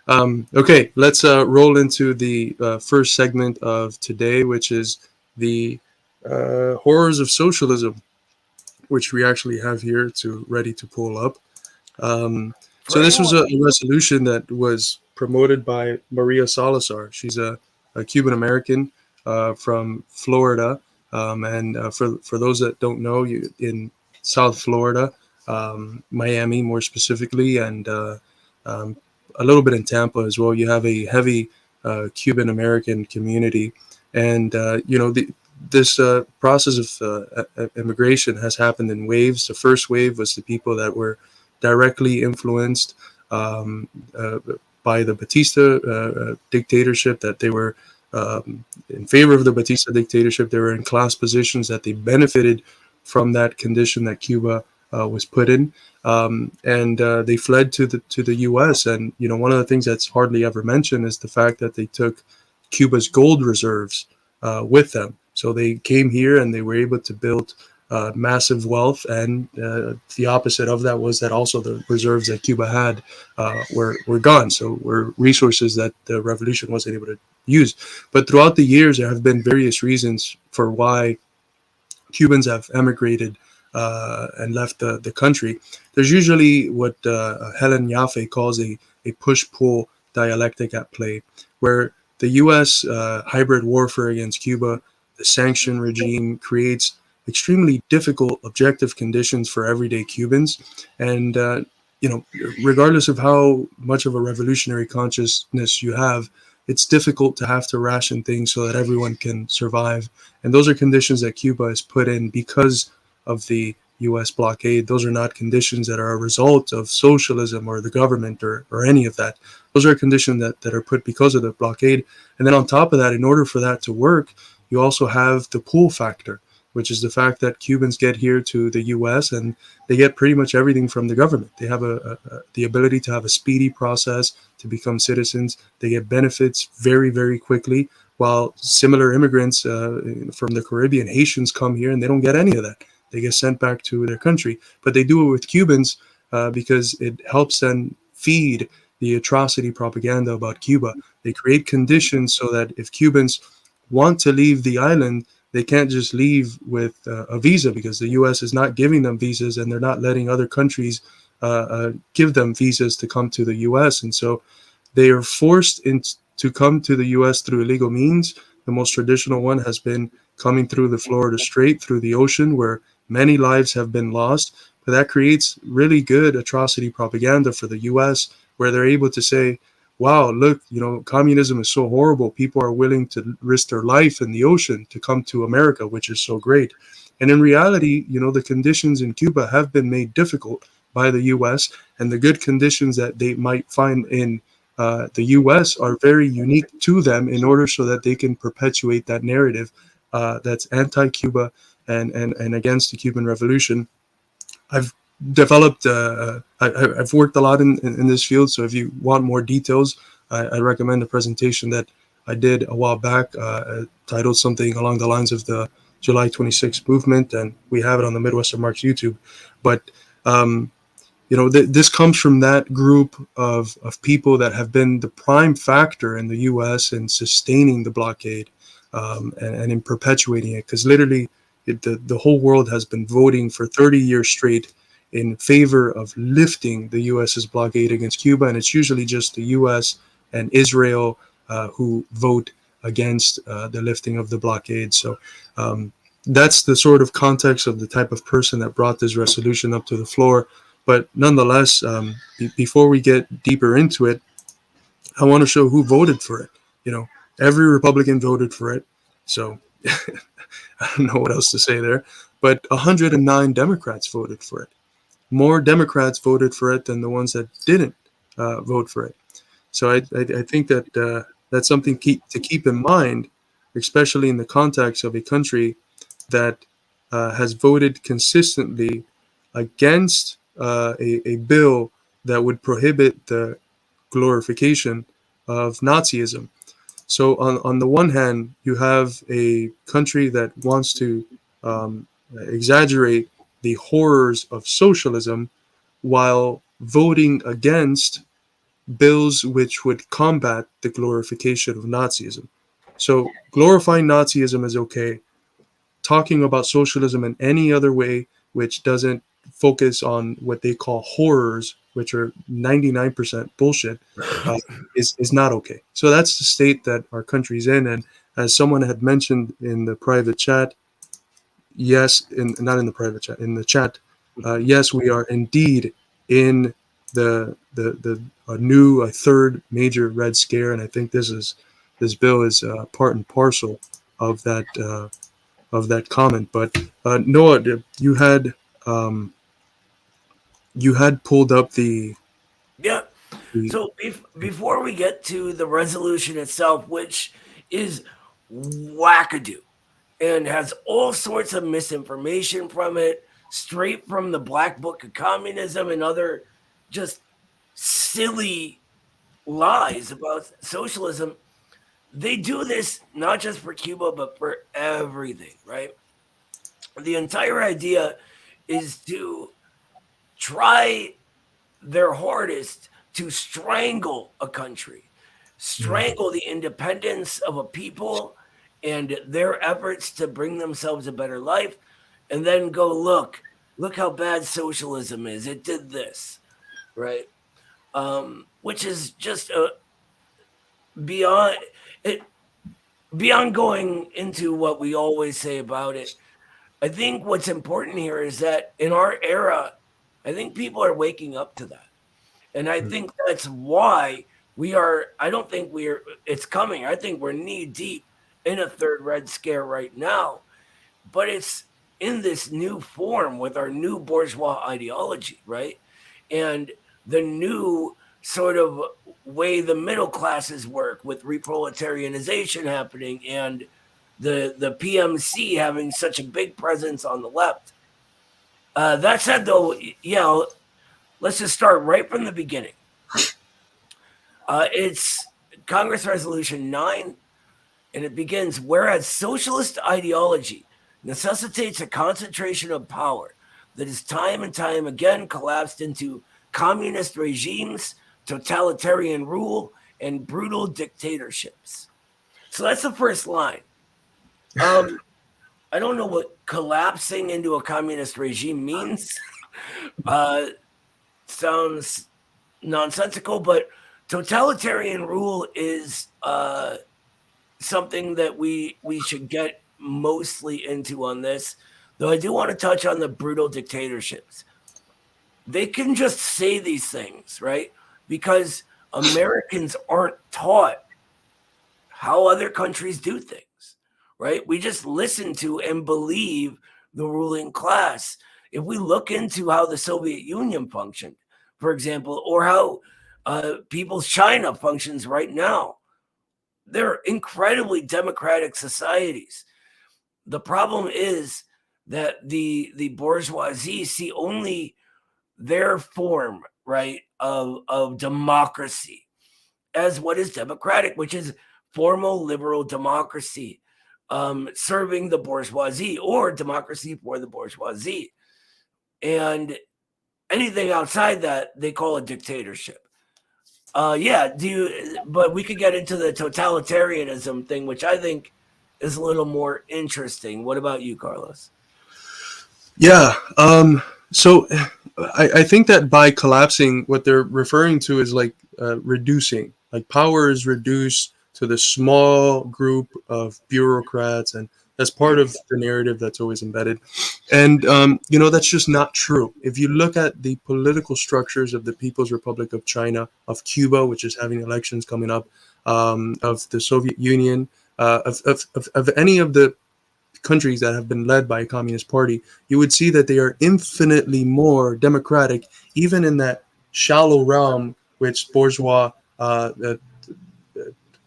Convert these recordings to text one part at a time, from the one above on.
Okay, let's roll into the first segment of today, which is the horrors of socialism, which we actually have here to ready to pull up. So Bring this was on it. a resolution that was promoted by Maria Salazar. She's a Cuban American from Florida, and for those that don't know, in South Florida, Miami more specifically, and um, a little bit in Tampa as well. You have a heavy Cuban American community, and this process of immigration has happened in waves. The first wave was the people that were directly influenced um, uh, by the Batista dictatorship, that they were in favor of the Batista dictatorship. They were in class positions, that they benefited from that condition that Cuba was put in, and they fled to the U.S. And one of the things that's hardly ever mentioned is the fact that they took Cuba's gold reserves with them. So they came here and they were able to build massive wealth, and the opposite of that was that also the reserves that Cuba had were gone. So were resources that the revolution wasn't able to use. But throughout the years, there have been various reasons for why Cubans have emigrated and left the country. There's usually what Helen Yaffe calls a push-pull dialectic at play, where the U.S. Hybrid warfare against Cuba, the sanction regime, creates extremely difficult objective conditions for everyday Cubans. And, regardless of how much of a revolutionary consciousness you have, it's difficult to have to ration things so that everyone can survive. And those are conditions that Cuba has put in because of the US blockade. Those are not conditions that are a result of socialism or the government or any of that. Those are conditions that are put because of the blockade. And then on top of that, in order for that to work, you also have the pull factor, which is the fact that Cubans get here to the US and they get pretty much everything from the government. They have the ability to have a speedy process to become citizens. They get benefits very, very quickly, while similar immigrants from the Caribbean, Haitians, come here and they don't get any of that. They get sent back to their country. But they do it with Cubans because it helps them feed the atrocity propaganda about Cuba. They create conditions so that if Cubans want to leave the island, they can't just leave with a visa, because the U.S. is not giving them visas, and they're not letting other countries give them visas to come to the U.S. And so they are forced to come to the U.S. through illegal means. The most traditional one has been coming through the Florida Strait, through the ocean, where many lives have been lost. But that creates really good atrocity propaganda for the U.S., where they're able to say, wow, look, communism is so horrible. People are willing to risk their life in the ocean to come to America, which is so great. And in reality, the conditions in Cuba have been made difficult by the U.S., and the good conditions that they might find in the U.S. are very unique to them, in order so that they can perpetuate that narrative that's anti-Cuba and against the Cuban Revolution. I've developed, I've worked a lot in this field. So if you want more details, I recommend a presentation that I did a while back, titled something along the lines of the July 26th movement, and we have it on the Midwestern Marx YouTube. But this comes from that group of people that have been the prime factor in the U.S. in sustaining the blockade, and in perpetuating it. Because literally, the whole world has been voting for 30 years straight in favor of lifting the U.S.'s blockade against Cuba, and it's usually just the U.S. and Israel who vote against the lifting of the blockade. So that's the sort of context of the type of person that brought this resolution up to the floor. But nonetheless, before we get deeper into it, I want to show who voted for it. Every Republican voted for it. So I don't know what else to say there. But 109 Democrats voted for it. More Democrats voted for it than the ones that didn't vote for it. So I think that that's something to keep in mind, especially in the context of a country that has voted consistently against a bill that would prohibit the glorification of Nazism. So on the one hand, you have a country that wants to exaggerate the horrors of socialism while voting against bills which would combat the glorification of Nazism. So glorifying Nazism is okay. Talking about socialism in any other way, which doesn't focus on what they call horrors, which are 99% bullshit, uh, is not okay. So that's the state that our country's in. And as someone had mentioned in the private chat, yes, not in the private chat, in the chat, yes, we are indeed in the a new a third major red scare, and I think this bill is part and parcel of that comment. But Noah, um, you had pulled up Yeah. the So before we get to the resolution itself, which is wackadoo and has all sorts of misinformation from it, straight from the Black Book of Communism and other just silly lies about socialism, they do this not just for Cuba, but for everything, right? The entire idea is to try their hardest to strangle a country, strangle the independence of a people and their efforts to bring themselves a better life, and then go, look how bad socialism is. It did this, right? Which is just beyond it. Beyond going into what we always say about it, I think what's important here is that in our era, I think people are waking up to that. And I think that's why I don't think it's coming. I think we're knee deep in a third Red Scare right now, but it's in this new form with our new bourgeois ideology, right? And the new sort of way the middle classes work with reproletarianization happening and the PMC having such a big presence on the left. That said, though, yeah, let's just start right from the beginning. It's Congress Resolution 9, and it begins whereas socialist ideology necessitates a concentration of power that is time and time again collapsed into communist regimes, totalitarian rule, and brutal dictatorships. So that's the first line. Um, I don't know what collapsing into a communist regime means. uh, Sounds nonsensical, but totalitarian rule is something that we should get mostly into on this. Though I do want to touch on the brutal dictatorships. They can just say these things, right? Because Americans aren't taught how other countries do things, right? We just listen to and believe the ruling class. If we look into how the Soviet Union functioned, for example, or how People's China functions right now, they're incredibly democratic societies. The problem is that the bourgeoisie see only their form, right, of democracy as what is democratic, which is formal liberal democracy, serving the bourgeoisie or democracy for the bourgeoisie. And anything outside that, they call a dictatorship. Yeah, but we could get into the totalitarianism thing, which I think is a little more interesting. What about you, Carlos? yeah. So I think that by collapsing, what they're referring to is like reducing, like power is reduced to the small group of bureaucrats, and that's part of the narrative that's always embedded. And that's just not true. If you look at the political structures of the People's Republic of China, of Cuba, which is having elections coming up, of the Soviet Union, of any of the countries that have been led by a communist party, you would see that they are infinitely more democratic, even in that shallow realm which bourgeois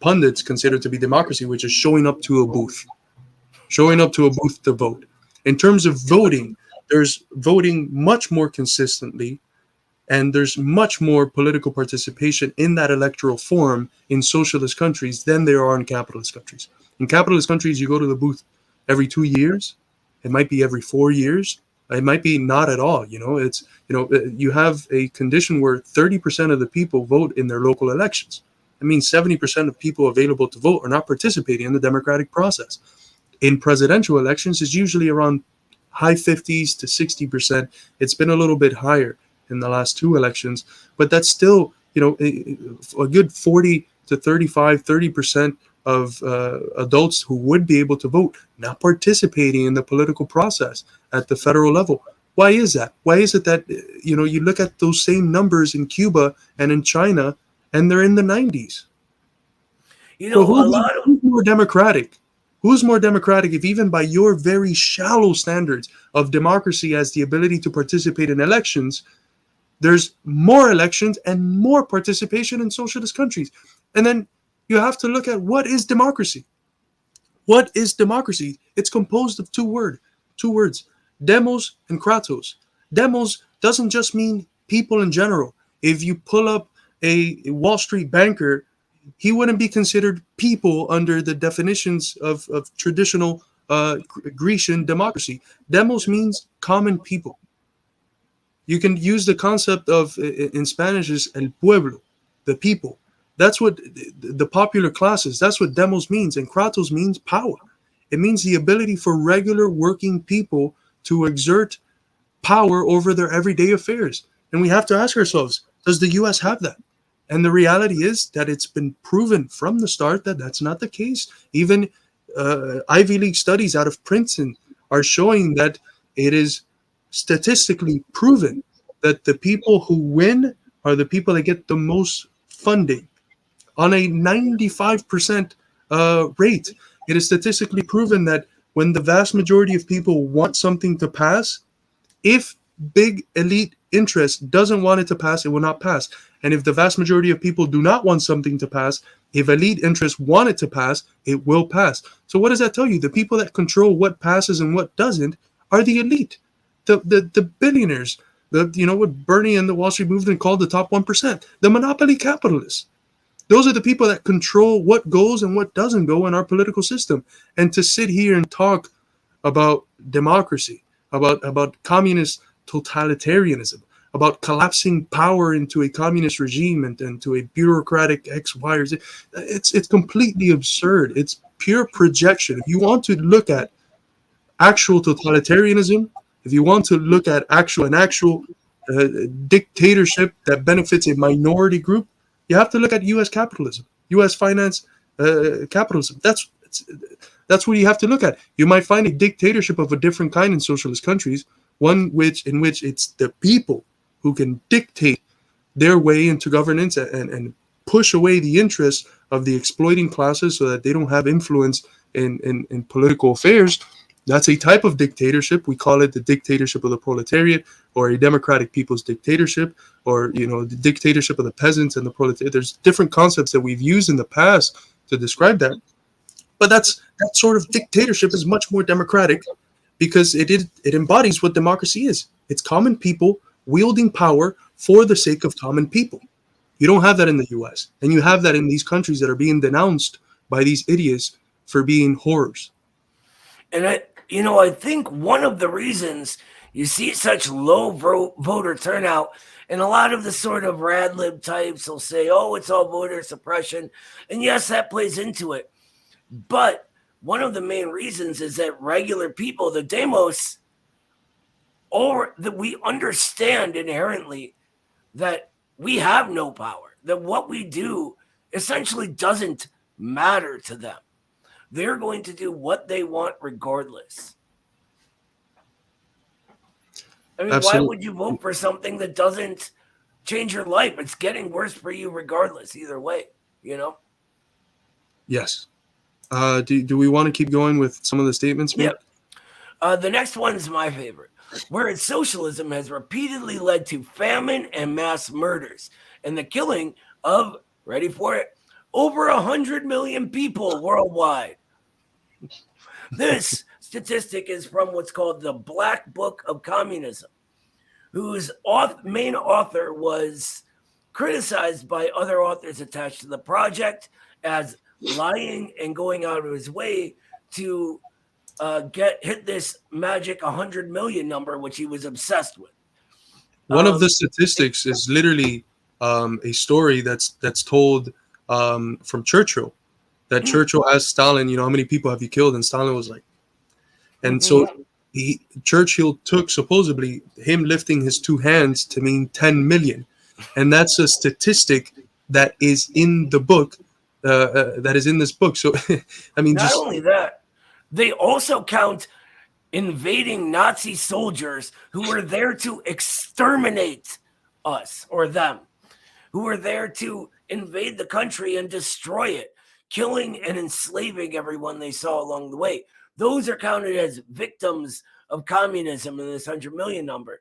pundits consider to be democracy, which is showing up to a booth to vote. In terms of voting, there's voting much more consistently, and there's much more political participation in that electoral form in socialist countries than there are in capitalist countries. In capitalist countries, you go to the booth every 2 years, it might be every 4 years. It might be not at all. It's, you have a condition where 30% of the people vote in their local elections. It means 70% of people available to vote are not participating in the democratic process. In presidential elections, it's usually around high 50s to 60%. It's been a little bit higher in the last two elections, but that's still, a good 40 to 35, 30% of adults who would be able to vote not participating in the political process at the federal level. Why is that? Why is it that, you look at those same numbers in Cuba and in China, and they're in the 90s? So who's more democratic? Who's more democratic if even by your very shallow standards of democracy as the ability to participate in elections, there's more elections and more participation in socialist countries? And then you have to look at what is democracy. What is democracy? It's composed of two words, demos and kratos. Demos doesn't just mean people in general. If you pull up a Wall Street banker, he wouldn't be considered people under the definitions of traditional Grecian democracy. Demos means common people. You can use the concept of, in Spanish, is el pueblo, the people. That's what the popular classes, that's what demos means. And kratos means power. It means the ability for regular working people to exert power over their everyday affairs. And we have to ask ourselves, does the US have that? And the reality is that it's been proven from the start that that's not the case. Even Ivy League studies out of Princeton are showing that it is statistically proven that the people who win are the people that get the most funding. On a 95% rate, it is statistically proven that when the vast majority of people want something to pass, if big elite interest doesn't want it to pass, it will not pass. And if the vast majority of people do not want something to pass, if elite interests want it to pass, it will pass. So what does that tell you? The people that control what passes and what doesn't are the elite, the billionaires, what Bernie and the Wall Street movement called the top 1%, the monopoly capitalists. Those are the people that control what goes and what doesn't go in our political system. And to sit here and talk about democracy, about communist totalitarianism, about collapsing power into a communist regime and into a bureaucratic X, Y, or Z, it's completely absurd. It's pure projection. If you want to look at actual totalitarianism, if you want to look at actual dictatorship that benefits a minority group, you have to look at U.S. capitalism, U.S. finance capitalism. That's what you have to look at. You might find a dictatorship of a different kind in socialist countries, one in which it's the people who can dictate their way into governance and push away the interests of the exploiting classes so that they don't have influence in political affairs. That's a type of dictatorship. We call it the dictatorship of the proletariat, or a democratic people's dictatorship, or the dictatorship of the peasants and the proletariat. There's different concepts that we've used in the past to describe that. But that sort of dictatorship is much more democratic because it embodies what democracy is. It's common people wielding power for the sake of common people. You don't have that in the US. And you have that in these countries that are being denounced by these idiots for being horrors. And I think one of the reasons you see such low voter turnout, and a lot of the sort of rad lib types will say, oh, it's all voter suppression. And yes, that plays into it. But one of the main reasons is that regular people, the demos, or that we understand inherently that we have no power, that what we do essentially doesn't matter to them. They're going to do what they want regardless. I mean, Absolutely. Why would you vote for something that doesn't change your life? It's getting worse for you regardless, either way, Yes. Do we want to keep going with some of the statements? Yep. The next one is my favorite. Whereas socialism has repeatedly led to famine and mass murders and the killing of, ready for it, over 100 million people worldwide. This statistic is from what's called the Black Book of Communism, whose main author was criticized by other authors attached to the project as lying and going out of his way to hit this magic 100 million number, which he was obsessed with. One of the statistics is literally a story that's told from Churchill. That Churchill asked Stalin, how many people have you killed? And Stalin was like, and so Churchill took supposedly him lifting his two hands to mean 10 million. And that's a statistic that is in the book, that is in this book. So, I mean, not only that, they also count invading Nazi soldiers who were there to exterminate us or them, who were there to invade the country and destroy it, killing and enslaving everyone they saw along the way. Those are counted as victims of communism in this 100 million number.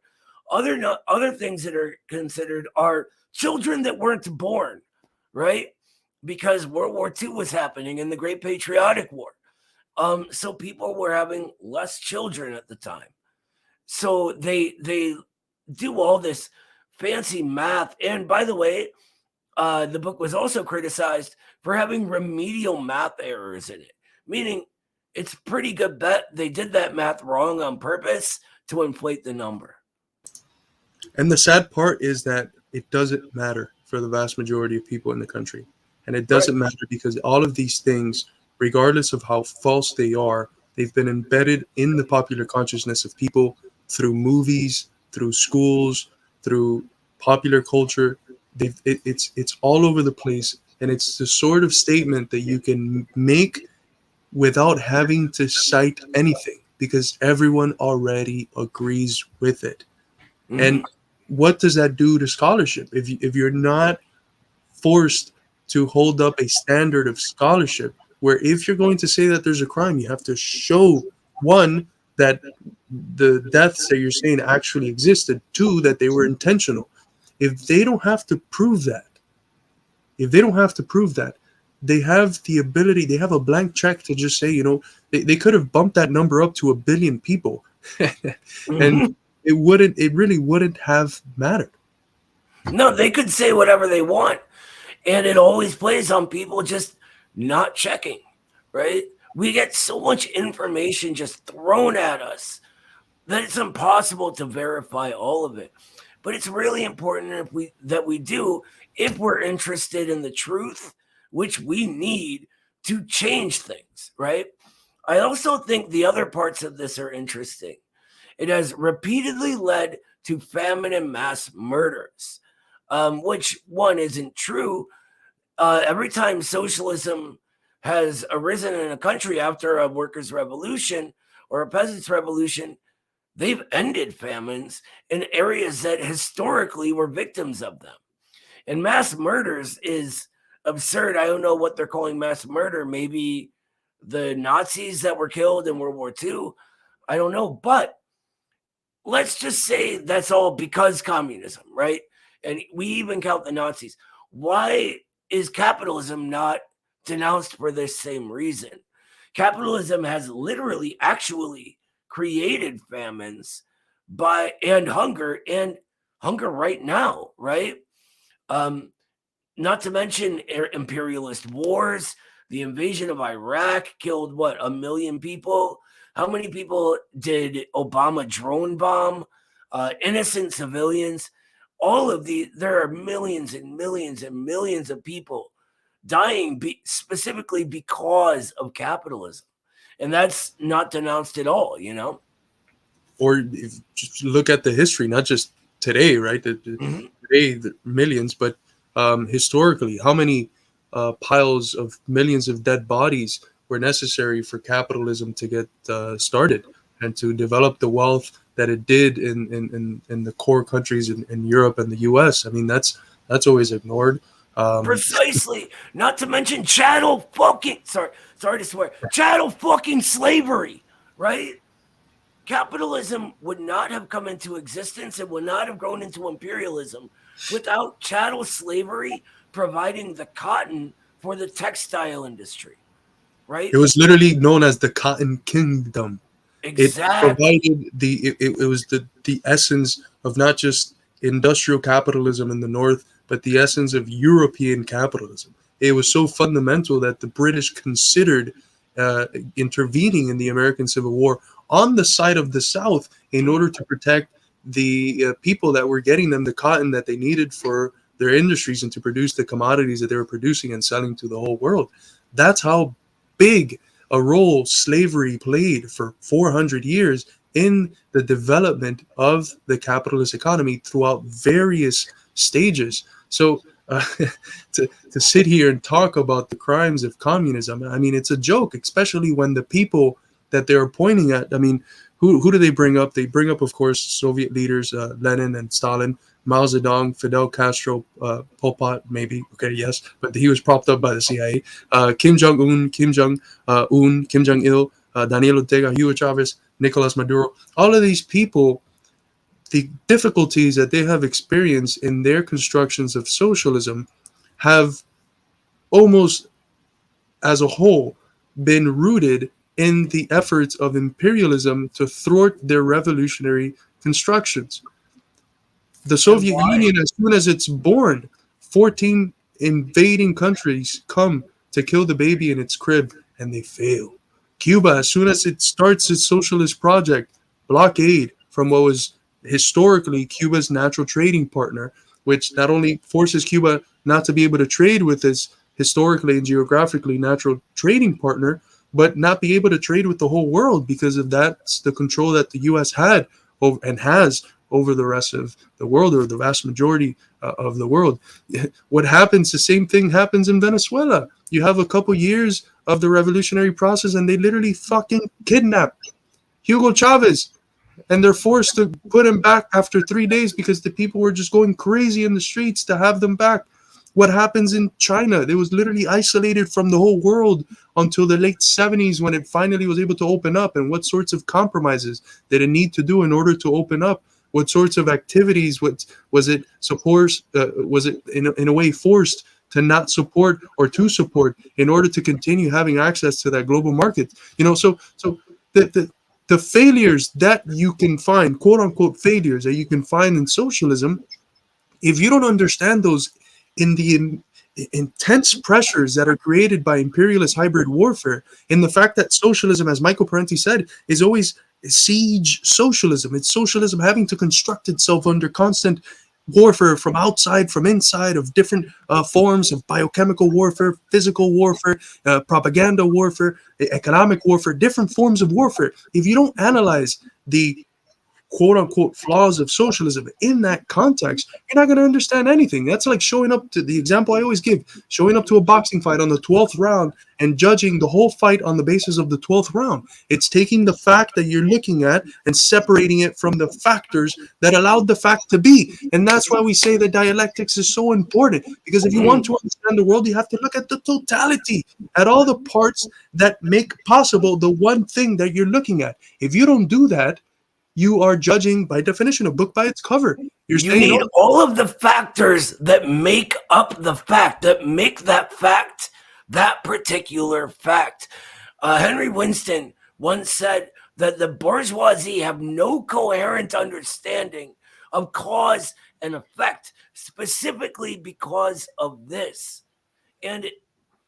Other things that are considered are children that weren't born, right? Because World War II was happening and the Great Patriotic War. So people were having less children at the time. So they do all this fancy math. And by the way, the book was also criticized for having remedial math errors in it, meaning it's pretty good bet they did that math wrong on purpose to inflate the number. And the sad part is that it doesn't matter for the vast majority of people in the country. And it doesn't matter because all of these things, regardless of how false they are, they've been embedded in the popular consciousness of people through movies, through schools, through popular culture. It's all over the place. And it's the sort of statement that you can make without having to cite anything because everyone already agrees with it. Mm-hmm. And what does that do to scholarship? If you're not forced to hold up a standard of scholarship, where if you're going to say that there's a crime, you have to show, one, that the deaths that you're saying actually existed, two, that they were intentional. If they don't have to prove that, they have the ability, they have a blank check to just say, they could have bumped that number up to 1 billion people. And it really wouldn't have mattered. No, they could say whatever they want. And it always plays on people just not checking, right? We get so much information just thrown at us that it's impossible to verify all of it. But it's really important that we do if we're interested in the truth, which we need to change things, right? I also think the other parts of this are interesting. It has repeatedly led to famine and mass murders, which one isn't true. Every time socialism has arisen in a country after a workers' revolution or a peasants' revolution, they've ended famines in areas that historically were victims of them. And mass murders is absurd. I don't know what they're calling mass murder. Maybe the Nazis that were killed in World War II. I don't know. But let's just say that's all because communism, right? And we even count the Nazis. Why is capitalism not denounced for this same reason? Capitalism has literally actually created famines and hunger right now, right? Not to mention imperialist wars. The invasion of Iraq killed 1 million people. How many people did Obama drone bomb? Innocent civilians. All of there are millions and millions and millions of people dying specifically because of capitalism. And that's not denounced at all, Or just look at the history, not just today, right? Today, the millions, but historically, how many piles of millions of dead bodies were necessary for capitalism to get started and to develop the wealth that it did in the core countries in Europe and the US. I mean, that's always ignored. Precisely. Not to mention chattel fucking slavery, right? Capitalism would not have come into existence and would not have grown into imperialism without chattel slavery providing the cotton for the textile industry, right? It was literally known as the Cotton Kingdom. Exactly. It was the essence of not just industrial capitalism in the North, but the essence of European capitalism. It was so fundamental that the British considered intervening in the American Civil War on the side of the South in order to protect the people that were getting them the cotton that they needed for their industries and to produce the commodities that they were producing and selling to the whole world. That's how big a role slavery played for 400 years in the development of the capitalist economy throughout various stages. So to sit here and talk about the crimes of communism, I mean, it's a joke, especially when the people that they're pointing at, I mean, who do they bring up? They bring up, of course, Soviet leaders, Lenin and Stalin, Mao Zedong, Fidel Castro, Pol Pot, maybe. Okay, yes, but he was propped up by the CIA. Kim Jong-un, Kim Jong-un, Kim Jong-il, Daniel Ortega, Hugo Chavez, Nicolas Maduro. All of these people, the difficulties that they have experienced in their constructions of socialism have almost as a whole been rooted in the efforts of imperialism to thwart their revolutionary constructions. The And Soviet why? Union, as soon as it's born, 14 invading countries come to kill the baby in its crib, and they fail. Cuba, as soon as it starts its socialist project, blockade from what was historically Cuba's natural trading partner, which not only forces Cuba not to be able to trade with its historically and geographically natural trading partner, but not be able to trade with the whole world because of that's the control that the U.S. had over, and has over the rest of the world, or the vast majority of the world. What happens, the same thing happens in Venezuela. You have a couple years of the revolutionary process and they literally fucking kidnap Hugo Chavez, and they're forced to put him back after 3 days because the people were just going crazy in the streets to have them back. What happens in China? They was literally isolated from the whole world until the late 70s when it finally was able to open up. And what sorts of compromises did it need to do in order to open up? What sorts of activities? What was it supposed? Was it in a way forced to not support or to support in order to continue having access to that global market? So the failures that you can find, quote unquote failures that you can find in socialism, if you don't understand those in the intense pressures that are created by imperialist hybrid warfare, in the fact that socialism, as Michael Parenti said, is always siege socialism. It's socialism having to construct itself under constant warfare from outside, from inside, of different forms of biochemical warfare, physical warfare, propaganda warfare, economic warfare, different forms of warfare. If you don't analyze the quote unquote flaws of socialism in that context, you're not going to understand anything. That's like showing up to the example I always give, showing up to a boxing fight on the 12th round and judging the whole fight on the basis of the 12th round. It's taking the fact that you're looking at and separating it from the factors that allowed the fact to be. And that's why we say that dialectics is so important, because if you want to understand the world, you have to look at the totality, at all the parts that make possible the one thing that you're looking at. If you don't do that, you are judging by definition a book by its cover. You're You saying, need oh, all of the factors that make up the fact, that make that fact that particular fact. Henry Winston once said that the bourgeoisie have no coherent understanding of cause and effect, specifically because of this. And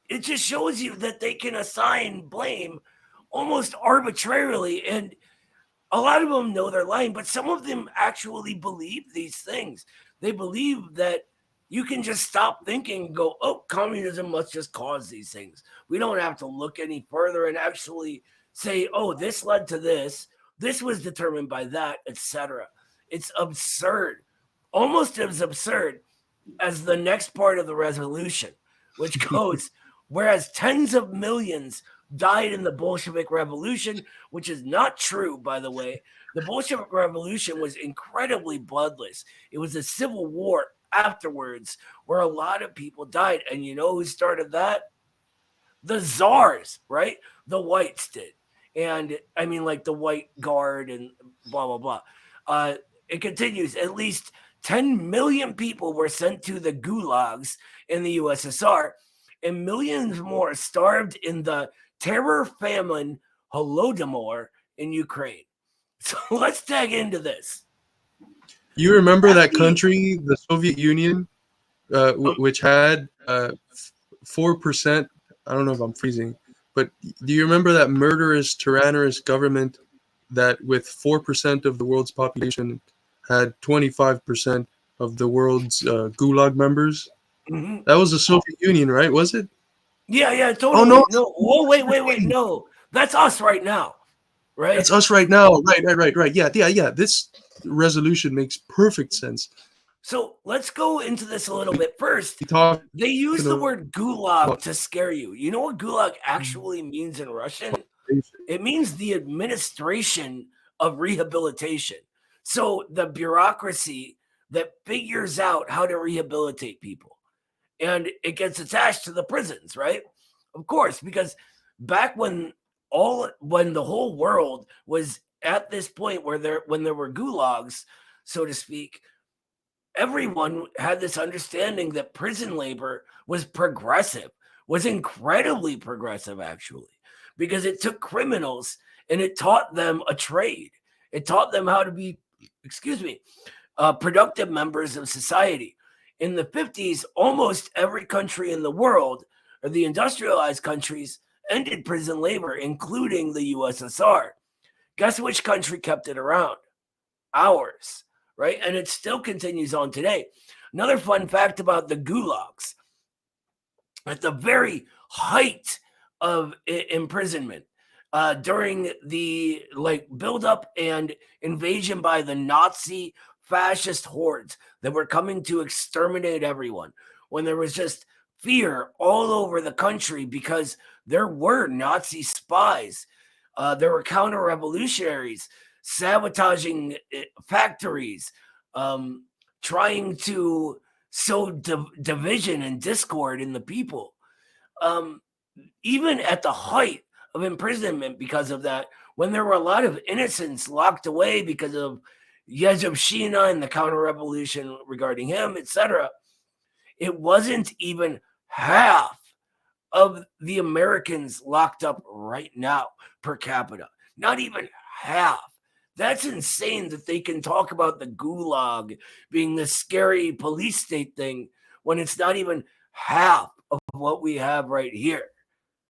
it just shows you that they can assign blame almost arbitrarily. And a lot of them know they're lying, but some of them actually believe these things. They believe that you can just stop thinking and go, oh, communism must just cause these things. We don't have to look any further and actually say, oh, this led to this. This was determined by that, etc. It's absurd, almost as absurd as the next part of the resolution, which goes, whereas tens of millions died in the Bolshevik Revolution, which is not true, by the way. The Bolshevik Revolution was incredibly bloodless. It was a civil war afterwards where a lot of people died. And you know who started that? The czars, right? The whites did. And I mean, like the White Guard and blah, blah, blah. It continues. At least 10 million people were sent to the gulags in the USSR, and millions more starved in the terror famine Holodomor in Ukraine. So let's tag into this. you remember that country, the Soviet Union, which had 4%. I don't know if I'm freezing. But do you remember that murderous, tyrannous government that with 4% of the world's population had 25% of the world's Gulag members? Mm-hmm. That was the Soviet Union, right? Was it? Yeah, Oh, totally. no. No, whoa, wait. No, that's us right now, right? That's us right now. Right. Yeah. This resolution makes perfect sense. So let's go into this a little bit. First, We talking they use the word gulag about to scare you. You know what gulag actually means in Russian? It means the administration of rehabilitation. So the bureaucracy that figures out how to rehabilitate people. And it gets attached to the prisons, right? Of course, because back when the whole world was at this point where there were gulags, so to speak, everyone had this understanding that prison labor was progressive, was incredibly progressive, actually, because it took criminals and it taught them a trade. It taught them how to be, productive members of society. In the 50s, almost every country in the world, or the industrialized countries, ended prison labor, including the USSR. Guess which country kept it around? Ours, right? And it still continues on today. Another fun fact about the gulags: at the very height of imprisonment, during the buildup and invasion by the Nazi fascist hordes that were coming to exterminate everyone, when there was just fear all over the country because there were Nazi spies, there were counter-revolutionaries sabotaging factories, trying to sow division and discord in the people. Even at the height of imprisonment because of that, when there were a lot of innocents locked away because of Yezhov and the counter-revolution regarding him, etc., it wasn't even half of the Americans locked up right now per capita. Not even half. That's insane that they can talk about the gulag being the scary police state thing when it's not even half of what we have right here.